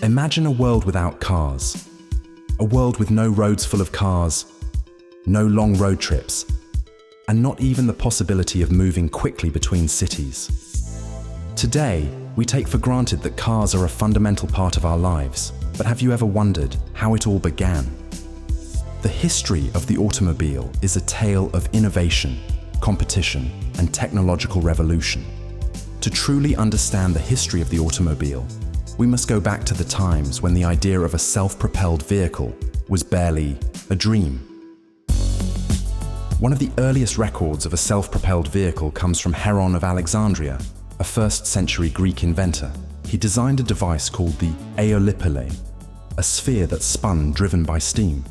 Imagine a world without cars. A world with no roads full of cars, no long road trips, and not even the possibility of moving quickly between cities. Today, we take for granted that cars are a fundamental part of our lives, but have you ever wondered how it all began? The history of the automobile is a tale of innovation, competition, and technological revolution. To truly understand the history of the automobile, we must go back to the times when the idea of a self-propelled vehicle was barely a dream. One of the earliest records of a self-propelled vehicle comes from Heron of Alexandria, a 1st century Greek inventor. He designed a device called the aeolipile, a sphere that spun driven by steam.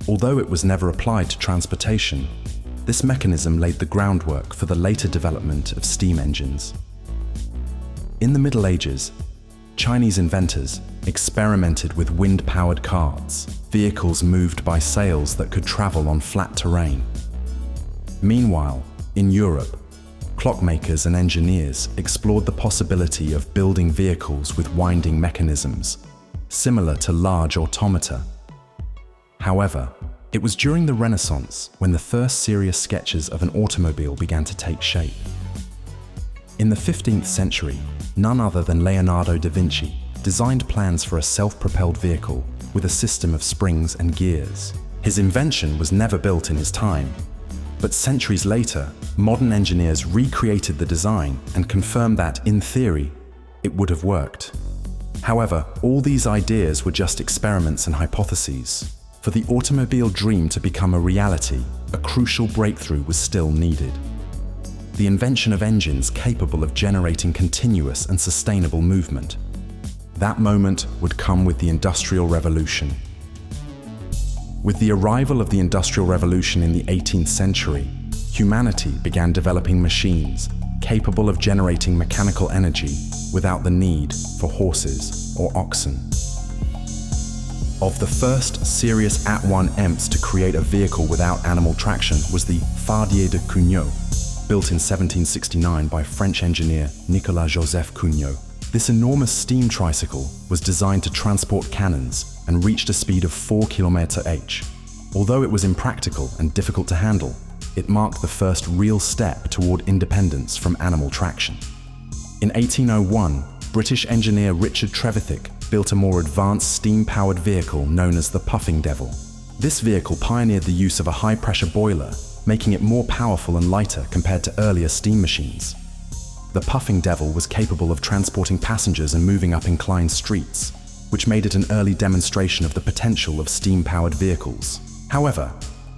Although it was never applied to transportation, this mechanism laid the groundwork for the later development of steam engines. In the Middle Ages, Chinese inventors experimented with wind-powered carts, vehicles moved by sails that could travel on flat terrain. Meanwhile, in Europe, clockmakers and engineers explored the possibility of building vehicles with winding mechanisms, similar to large automata. However, it was during the Renaissance when the first serious sketches of an automobile began to take shape. In the 15th century, none other than Leonardo da Vinci designed plans for a self-propelled vehicle with a system of springs and gears. His invention was never built in his time, but centuries later, modern engineers recreated the design and confirmed that, in theory, it would have worked. However, all these ideas were just experiments and hypotheses. For the automobile dream to become a reality, a crucial breakthrough was still needed: the invention of engines capable of generating continuous and sustainable movement. That moment would come with the Industrial Revolution. With the arrival of the Industrial Revolution in the 18th century, humanity began developing machines capable of generating mechanical energy without the need for horses or oxen. Of the first serious at-one attempts to create a vehicle without animal traction was the Fardier de Cugnot, built in 1769 by French engineer Nicolas-Joseph Cugnot. This enormous steam tricycle was designed to transport cannons and reached a speed of 4 km/h. Although it was impractical and difficult to handle, it marked the first real step toward independence from animal traction. In 1801, British engineer Richard Trevithick built a more advanced steam-powered vehicle known as the Puffing Devil. This vehicle pioneered the use of a high-pressure boiler, making it more powerful and lighter compared to earlier steam machines. The Puffing Devil was capable of transporting passengers and moving up inclined streets, which made it an early demonstration of the potential of steam-powered vehicles. However,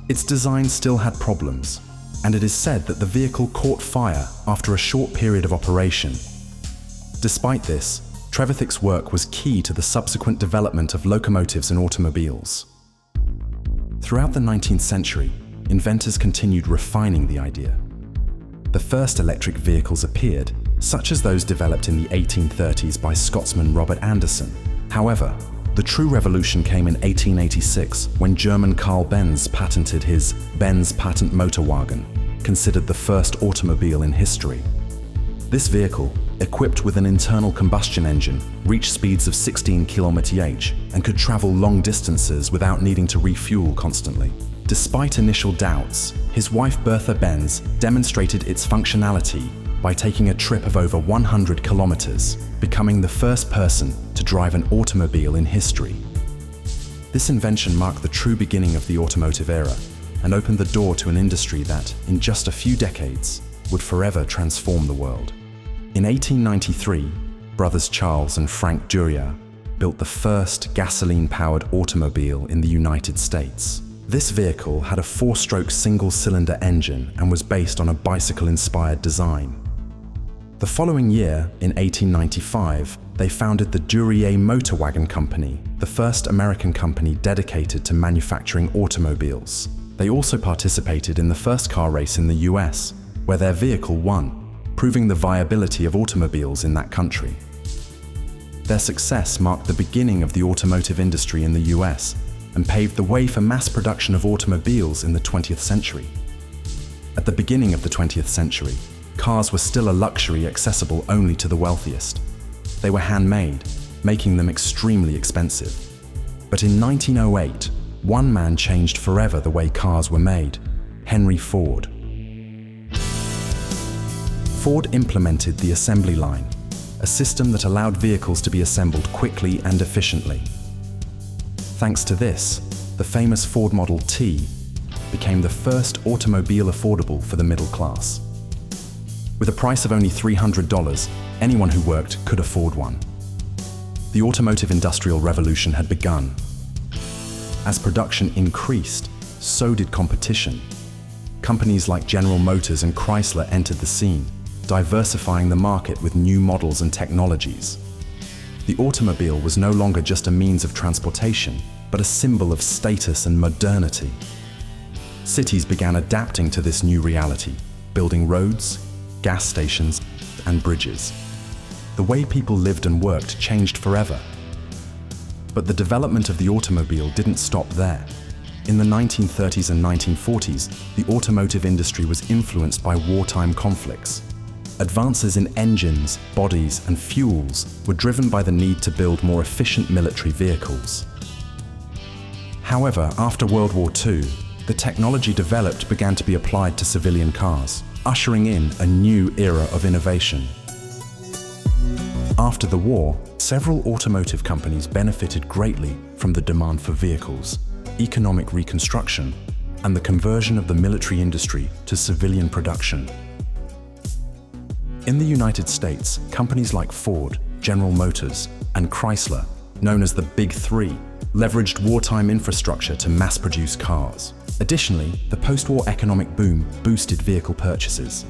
its design still had problems, and it is said that the vehicle caught fire after a short period of operation. Despite this, Trevithick's work was key to the subsequent development of locomotives and automobiles. Throughout the 19th century, inventors continued refining the idea. The first electric vehicles appeared, such as those developed in the 1830s by Scotsman Robert Anderson. However, the true revolution came in 1886 when German Karl Benz patented his Benz patent motorwagen, considered the first automobile in history. This vehicle, equipped with an internal combustion engine, reached speeds of 16 km/h and could travel long distances without needing to refuel constantly. Despite initial doubts, his wife Bertha Benz demonstrated its functionality by taking a trip of over 100 kilometers, becoming the first person to drive an automobile in history. This invention marked the true beginning of the automotive era and opened the door to an industry that, in just a few decades, would forever transform the world. In 1893, brothers Charles and Frank Duryea built the first gasoline-powered automobile in the United States. This vehicle had a 4-stroke single-cylinder engine and was based on a bicycle-inspired design. The following year, in 1895, they founded the Duryea Motor Wagon Company, the first American company dedicated to manufacturing automobiles. They also participated in the first car race in the US, where their vehicle won, proving the viability of automobiles in that country. Their success marked the beginning of the automotive industry in the US and paved the way for mass production of automobiles in the 20th century. At the beginning of the 20th century, cars were still a luxury accessible only to the wealthiest. They were handmade, making them extremely expensive. But in 1908, one man changed forever the way cars were made: Henry Ford. Ford implemented the assembly line, a system that allowed vehicles to be assembled quickly and efficiently. Thanks to this, the famous Ford Model T became the first automobile affordable for the middle class. With a price of only $300, anyone who worked could afford one. The automotive industrial revolution had begun. As production increased, so did competition. Companies like General Motors and Chrysler entered the scene, diversifying the market with new models and technologies. The automobile was no longer just a means of transportation, but a symbol of status and modernity. Cities began adapting to this new reality, building roads, gas stations, and bridges. The way people lived and worked changed forever. But the development of the automobile didn't stop there. In the 1930s and 1940s, the automotive industry was influenced by wartime conflicts. Advances in engines, bodies, and fuels were driven by the need to build more efficient military vehicles. However, after World War II, the technology developed began to be applied to civilian cars, ushering in a new era of innovation. After the war, several automotive companies benefited greatly from the demand for vehicles, economic reconstruction, and the conversion of the military industry to civilian production. In the United States, companies like Ford, General Motors, and Chrysler, known as the Big Three, leveraged wartime infrastructure to mass-produce cars. Additionally, the post-war economic boom boosted vehicle purchases.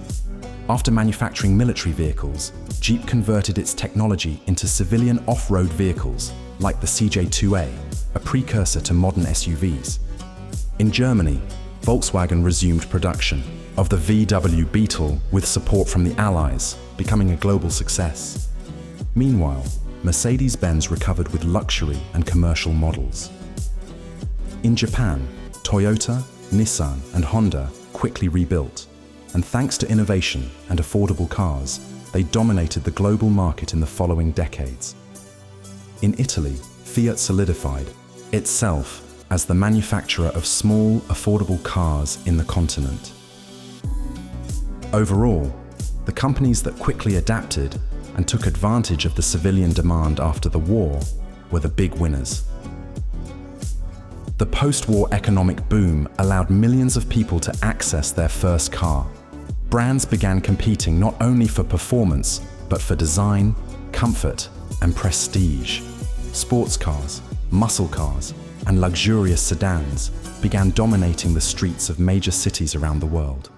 After manufacturing military vehicles, Jeep converted its technology into civilian off-road vehicles, like the CJ2A, a precursor to modern SUVs. In Germany, Volkswagen resumed production of the VW Beetle with support from the Allies, becoming a global success. Meanwhile, Mercedes-Benz recovered with luxury and commercial models. In Japan, Toyota, Nissan, and Honda quickly rebuilt, and thanks to innovation and affordable cars, they dominated the global market in the following decades. In Italy, Fiat solidified itself as the manufacturer of small, affordable cars in the continent. Overall, the companies that quickly adapted and took advantage of the civilian demand after the war were the big winners. The post-war economic boom allowed millions of people to access their first car. Brands began competing not only for performance, but for design, comfort, and prestige. Sports cars, muscle cars, and luxurious sedans began dominating the streets of major cities around the world.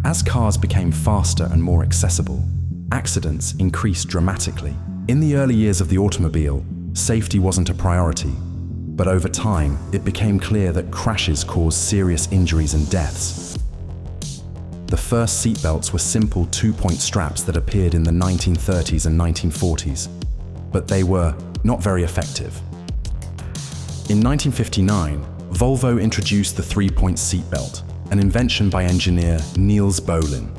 As cars became faster and more accessible, accidents increased dramatically. In the early years of the automobile, safety wasn't a priority, but over time, it became clear that crashes caused serious injuries and deaths. The first seatbelts were simple two-point straps that appeared in the 1930s and 1940s, but they were not very effective. In 1959, Volvo introduced the three-point seatbelt, an invention by engineer Niels Bohlin.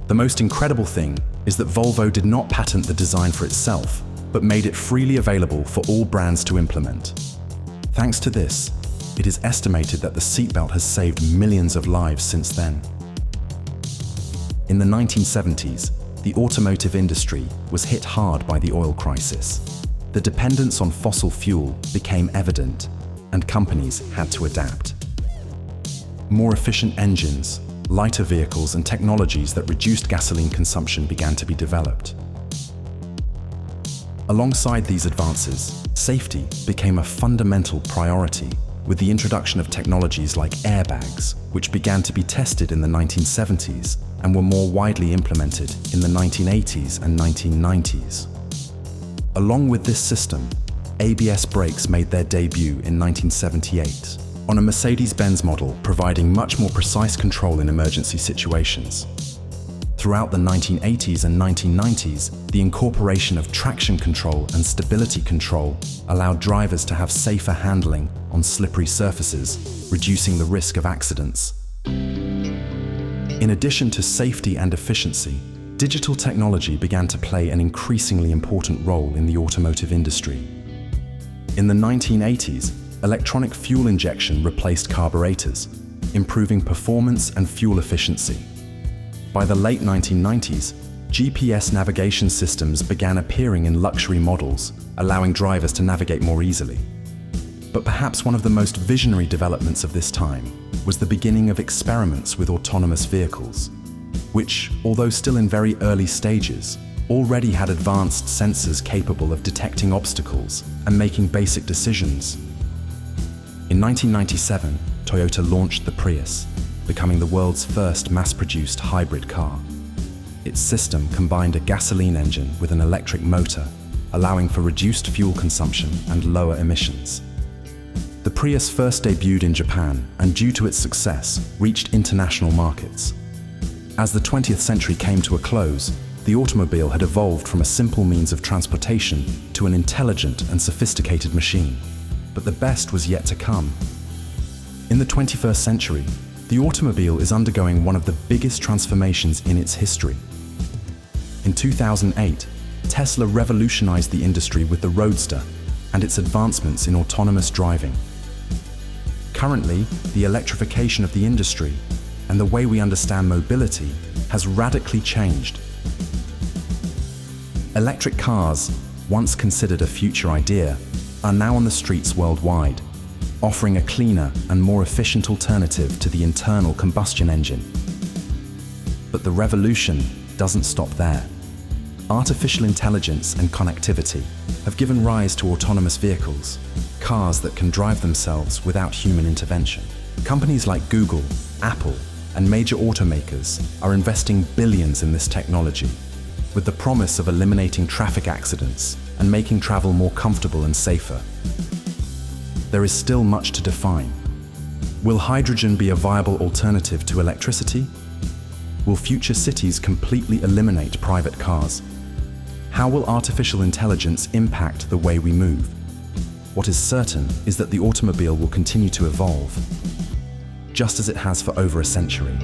The most incredible thing is that Volvo did not patent the design for itself, but made it freely available for all brands to implement. Thanks to this, it is estimated that the seatbelt has saved millions of lives since then. In the 1970s, the automotive industry was hit hard by the oil crisis. The dependence on fossil fuel became evident, and companies had to adapt. More efficient engines, lighter vehicles, and technologies that reduced gasoline consumption began to be developed. Alongside these advances, safety became a fundamental priority with the introduction of technologies like airbags, which began to be tested in the 1970s and were more widely implemented in the 1980s and 1990s. Along with this system, ABS brakes made their debut in 1978 on a Mercedes-Benz model, providing much more precise control in emergency situations. Throughout the 1980s and 1990s, the incorporation of traction control and stability control allowed drivers to have safer handling on slippery surfaces, reducing the risk of accidents. In addition to safety and efficiency, digital technology began to play an increasingly important role in the automotive industry. In the 1980s, electronic fuel injection replaced carburetors, improving performance and fuel efficiency. By the late 1990s, GPS navigation systems began appearing in luxury models, allowing drivers to navigate more easily. But perhaps one of the most visionary developments of this time was the beginning of experiments with autonomous vehicles, which, although still in very early stages, already had advanced sensors capable of detecting obstacles and making basic decisions. In 1997, Toyota launched the Prius, becoming the world's first mass-produced hybrid car. Its system combined a gasoline engine with an electric motor, allowing for reduced fuel consumption and lower emissions. The Prius first debuted in Japan and, due to its success, reached international markets. As the 20th century came to a close, the automobile had evolved from a simple means of transportation to an intelligent and sophisticated machine. But the best was yet to come. In the 21st century, the automobile is undergoing one of the biggest transformations in its history. In 2008, Tesla revolutionized the industry with the Roadster and its advancements in autonomous driving. Currently, the electrification of the industry and the way we understand mobility has radically changed. Electric cars, once considered a future idea, are now on the streets worldwide, offering a cleaner and more efficient alternative to the internal combustion engine. But the revolution doesn't stop there. Artificial intelligence and connectivity have given rise to autonomous vehicles, cars that can drive themselves without human intervention. Companies like Google, Apple, and major automakers are investing billions in this technology, with the promise of eliminating traffic accidents and making travel more comfortable and safer. There is still much to define. Will hydrogen be a viable alternative to electricity? Will future cities completely eliminate private cars? How will artificial intelligence impact the way we move? What is certain is that the automobile will continue to evolve, just as it has for over a century.